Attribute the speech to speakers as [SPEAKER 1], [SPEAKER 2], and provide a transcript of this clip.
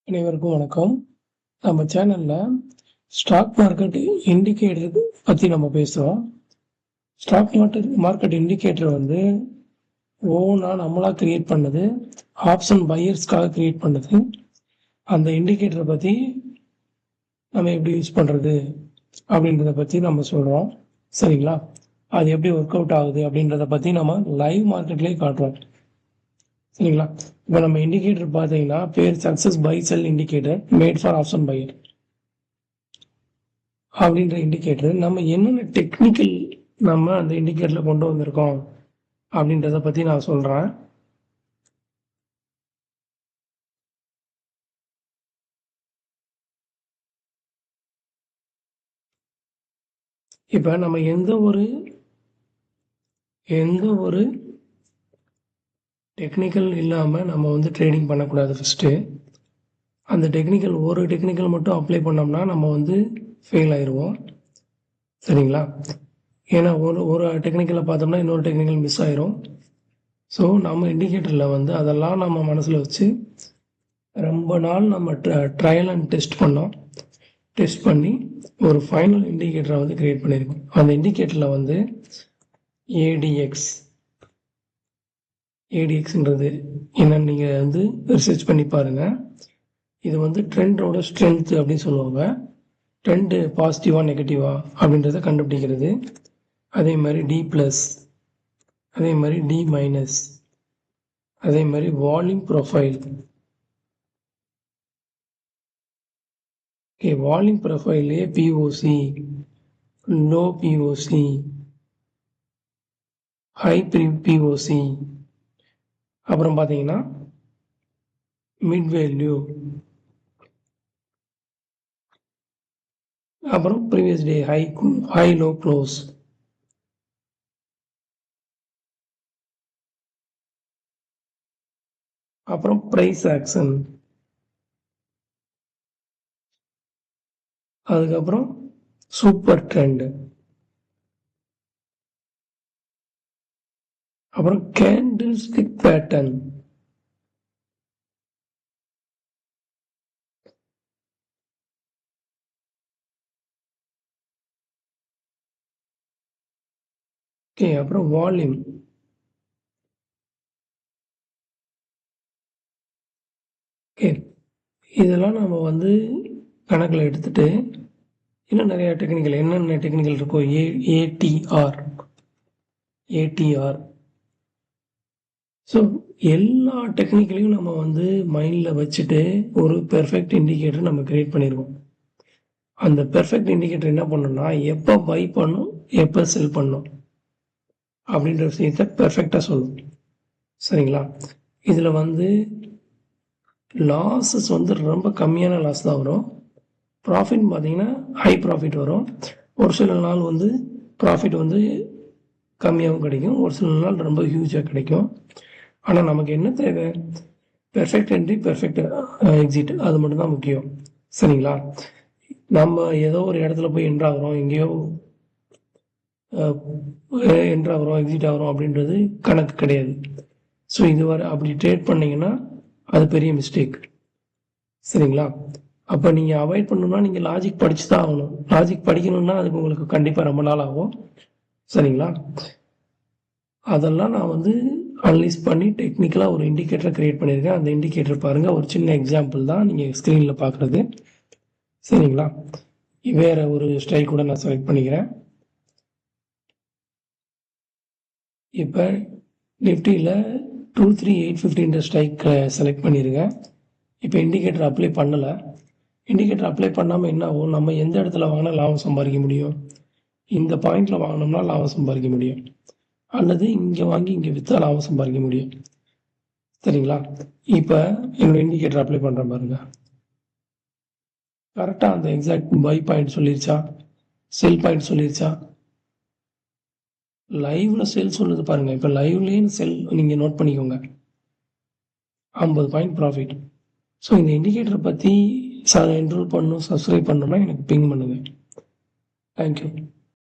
[SPEAKER 1] அனைவருக்கும் வணக்கம். நம்ம சேனல்ல ஸ்டாக் மார்க்கெட் இண்டிகேட்டர் பத்தி நம்ம பேசுறோம். ஸ்டாக் மார்க்கெட் இண்டிகேட்டர் வந்து ஓனா நம்மளா கிரியேட் பண்ணது, ஆப்ஷன் பையர்ஸ்க்காக கிரியேட் பண்ணது. அந்த இண்டிகேட்டரை பத்தி நம்ம எப்படி யூஸ் பண்றது அப்படின்றத பத்தி நம்ம சொல்றோம். சரிங்களா? அது எப்படி ஒர்க் அவுட் ஆகுது அப்படின்றத பத்தி நம்ம லைவ் மார்க்கெட்லயே காட்டுறோம். சரிங்களா? இப்போ நம்ம இண்டிகேட்டர் பார்த்தீங்கன்னா பேர் success by sell indicator made for option pier அப்படின்ற இண்டிகேட்டர் நம்ம என்னென்ன டெக்னிக்கல் நம்ம அந்த இண்டிகேட்டர்ல கொண்டு வந்திருக்கோம் அப்படின்றத பத்தி நான் சொல்றேன். இப்ப நம்ம எந்த ஒரு டெக்னிக்கல் இல்லாம நம்ம வந்து ட்ரேடிங் பண்ணக்கூடாது. ஃபர்ஸ்ட் அந்த ஒரு டெக்னிக்கல் மட்டும் அப்ளை பண்ணோம்னா நம்ம வந்து ஃபெயில் ஆயிடுவோம். சரிங்களா? ஏன்னா ஒரு டெக்னிக்கலை பார்த்தோம்னா இன்னொரு டெக்னிக்கல் மிஸ் ஆயிரும். ஸோ நம்ம இண்டிகேட்டரில் வந்து அதெல்லாம் நம்ம மனசில் வச்சு ரொம்ப நாள் நம்ம ட்ரையல் அண்ட் டெஸ்ட் பண்ணி ஒரு ஃபைனல் இண்டிகேட்டரை வந்து கிரியேட் பண்ணியிருக்கோம். அந்த இண்டிகேட்டரில் வந்து ஏடிஎக்ஸ்ன்றது என்னன்னு நீங்கள் வந்து ரிசர்ச் பண்ணி பாருங்கள். இது வந்து ட்ரெண்டோட ஸ்ட்ரென்த் அப்படின்னு சொல்லுவாங்க. ட்ரெண்டு பாசிட்டிவா நெகட்டிவா அப்படின்றத கண்டுபிடிக்கிறது. அதே மாதிரி D+, அதே மாதிரி D-, அதே மாதிரி வால்யூம் ப்ரொஃபைல். ஓகே, வால்யூம் ப்ரொஃபைல்லே POC, low POC, high POC, அப்புறம் பார்த்தீங்கன்னா மிட் வேல்யூ, அப்புறம் previous day high low close, அப்புறம் ப்ரைஸ் ஆக்ஷன், அதுக்கப்புறம் சூப்பர் ட்ரெண்ட், அப்புறம் கேண்டில் ஸ்டிக் பேட்டர்ன், ஓகே, அப்புறம் வால்யூம். ஓகே, இதெல்லாம் நம்ம வந்து கணக்கில் எடுத்துட்டு இன்னும் நிறைய டெக்னிக்கல் என்னென்ன டெக்னிக்கல் இருக்கோ ஏடிஆர். ஸோ எல்லா டெக்னிக்கலையும் நம்ம வந்து மைண்டில் வச்சுட்டு ஒரு பெர்ஃபெக்ட் இண்டிகேட்டர் நம்ம கிரியேட் பண்ணிடுவோம். அந்த பெர்ஃபெக்ட் இண்டிகேட்டர் என்ன பண்ணணும்னா எப்போ பை பண்ணும் எப்போ செல் பண்ணும் அப்படின்ற விஷயத்த பெர்ஃபெக்டாக சொல்லும். சரிங்களா? இதில் வந்து லாஸஸ் வந்து ரொம்ப கம்மியான லாஸ் தான் வரும். ப்ராஃபிட் பார்த்தீங்கன்னா ஹை ப்ராஃபிட் வரும். ஒரு சில நாள் வந்து ப்ராஃபிட் வந்து கம்மியாகவும் கிடைக்கும், ஒரு சில நாள் ரொம்ப ஹியூஜாக கிடைக்கும். ஆனால் நமக்கு என்ன தேவை? பெர்ஃபெக்ட் என்ட்ரி, பெர்ஃபெக்ட் எக்ஸிட், அது மட்டும்தான் முக்கியம். சரிங்களா? நம்ம ஏதோ ஒரு இடத்துல போய் என்ட்ரு ஆகிறோம், எங்கேயோ என்ட்ரு ஆகிறோம், எக்ஸிட் ஆகிறோம் அப்படின்றது கணக்கு கிடையாது. ஸோ இதுவரை அப்படி ட்ரேட் பண்ணிங்கன்னா அது பெரிய மிஸ்டேக். சரிங்களா? அப்போ நீங்கள் அவாய்ட் பண்ணணும்னா நீங்கள் லாஜிக் படிச்சு தான் ஆகணும். லாஜிக் படிக்கணும்னா அதுக்கு உங்களுக்கு கண்டிப்பாக ரொம்ப நாள் ஆகும். சரிங்களா? அதெல்லாம் நான் வந்து அனலைஸ் பண்ணி டெக்னிக்கலாக ஒரு இண்டிகேட்டரை கிரியேட் பண்ணியிருக்கேன். அந்த இண்டிகேட்டர் பாருங்கள், ஒரு சின்ன எக்ஸாம்பிள் தான் நீங்கள் ஸ்க்ரீனில் பார்க்குறது. சரிங்களா? வேறு ஒரு ஸ்டைல் கூட நான் செலக்ட் பண்ணிக்கிறேன். இப்போ நிஃப்டியில் 23850 ஸ்ட்ரைக் செலக்ட் பண்ணியிருக்கேன். இப்போ இண்டிகேட்டர் அப்ளை பண்ணலை. இண்டிகேட்டர் அப்ளை பண்ணாமல் என்ன ஆகும்? நம்ம எந்த இடத்துல வாங்கினா லாபம் சம்பாதிக்க முடியும்? இந்த பாயிண்டில் வாங்கினோம்னா லாபம் சம்பாதிக்க முடியும், அல்லது இங்கே வாங்கி இங்கே விற்றா லாபம் சம்பாதிக்க முடியும். சரிங்களா? இப்போ என்னோட இண்டிகேட்டர் அப்ளை பண்ணுறேன் பாருங்க. கரெக்டாக அந்த எக்ஸாக்ட் பை பாயிண்ட் சொல்லிருச்சா, செல் பாயிண்ட் சொல்லிருச்சா? லைவ்ல செல் சொல்லுது பாருங்க. இப்போ லைவ்லேயே செல் நீங்கள் நோட் பண்ணிக்கோங்க. 50 பாயிண்ட் ப்ராஃபிட். ஸோ இந்த இண்டிகேட்டரை பற்றி என்ரோல் பண்ணணும், சப்ஸ்கிரைப் பண்ணணும்னா எனக்கு பிங் பண்ணுங்கள். தேங்க்யூ.